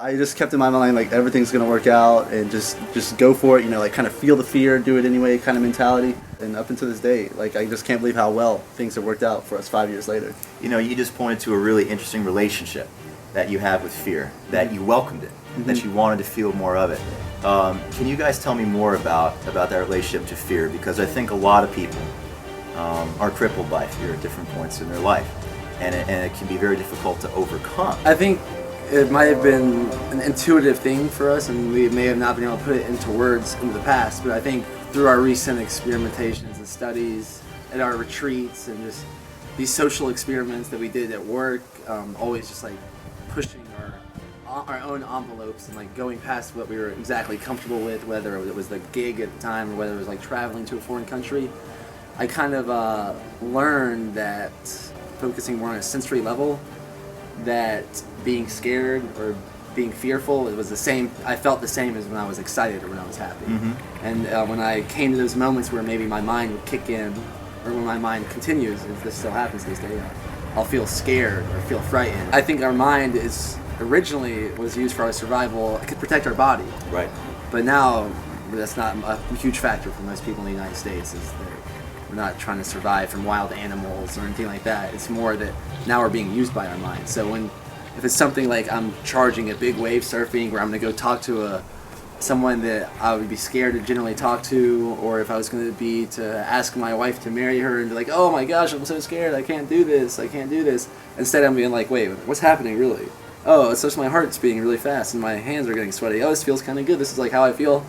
I just kept in my mind like everything's gonna work out and just go for it, like kind of feel the fear, do it anyway kind of mentality. And up until this day, like I just can't believe how well things have worked out for us 5 years later. You just pointed to a really interesting relationship that you have with fear, that you welcomed it, that you wanted to feel more of it. Can you guys tell me more about that relationship to fear? Because I think a lot of people are crippled by fear at different points in their life, and it can be very difficult to overcome. I think it might have been an intuitive thing for us, and we may have not been able to put it into words in the past, but I think through our recent experimentations and studies at our retreats and just these social experiments that we did at work, always just like pushing our own envelopes and like going past what we were exactly comfortable with, whether it was the gig at the time or whether it was like traveling to a foreign country. I kind of learned that focusing more on a sensory level, that being scared or being fearful, it was the same. I felt the same as when I was excited or when I was happy. And when I came to those moments where maybe my mind would kick in, or when my mind continues, if this still happens these days, I'll feel scared or feel frightened. I think our mind originally was used for our survival. It could protect our body. Right. But now that's not a huge factor for most people in the United States. Is that we're not trying to survive from wild animals or anything like that. It's more that now we're being used by our mind. So if it's something like I'm charging a big wave surfing, where I'm going to go talk to someone that I would be scared to generally talk to, or if I was going to be to ask my wife to marry her and be like, oh my gosh, I'm so scared, I can't do this. Instead I'm being like, wait, what's happening really? Oh, it's just my heart's beating really fast and my hands are getting sweaty. Oh, this feels kind of good. This is like how I feel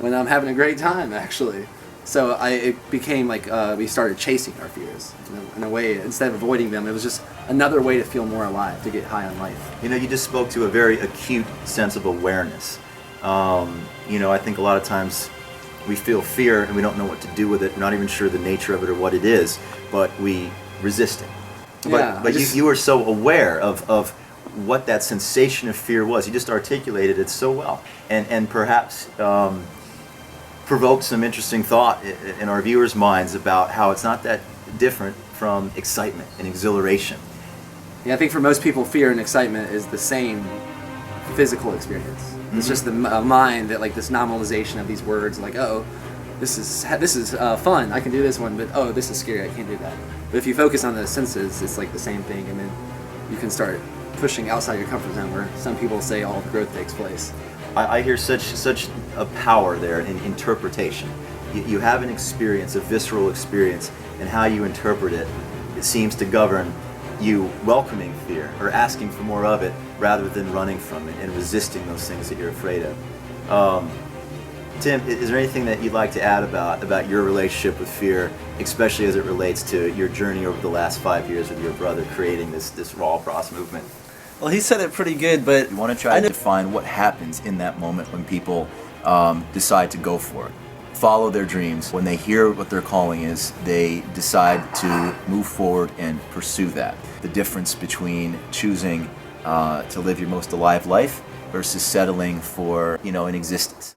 when I'm having a great time, actually. So it became like we started chasing our fears in a way. Instead of avoiding them, it was just another way to feel more alive, to get high on life. You just spoke to a very acute sense of awareness. I think a lot of times we feel fear and we don't know what to do with it. We're not even sure the nature of it or what it is, but we resist it. But you were so aware of what that sensation of fear was. You just articulated it so well, and perhaps provoked some interesting thought in our viewers' minds about how it's not that different from excitement and exhilaration. Yeah, I think for most people, fear and excitement is the same physical experience. It's just the mind that, like, this nominalization of these words, like, oh, this is fun, I can do this one, but oh, this is scary, I can't do that. But if you focus on the senses, it's like the same thing, and then you can start pushing outside your comfort zone, where some people say all the growth takes place. I hear such a power there in interpretation. You have an experience, a visceral experience, and how you interpret it, it seems to govern you welcoming fear or asking for more of it rather than running from it and resisting those things that you're afraid of. Tim, is there anything that you'd like to add about your relationship with fear, especially as it relates to your journey over the last 5 years with your brother creating this RawBrahs movement? Well, he said it pretty good, but You want to try to define what happens in that moment when people decide to go for it, follow their dreams. When they hear what their calling is, they decide to move forward and pursue that. The difference between choosing to live your most alive life versus settling for, an existence.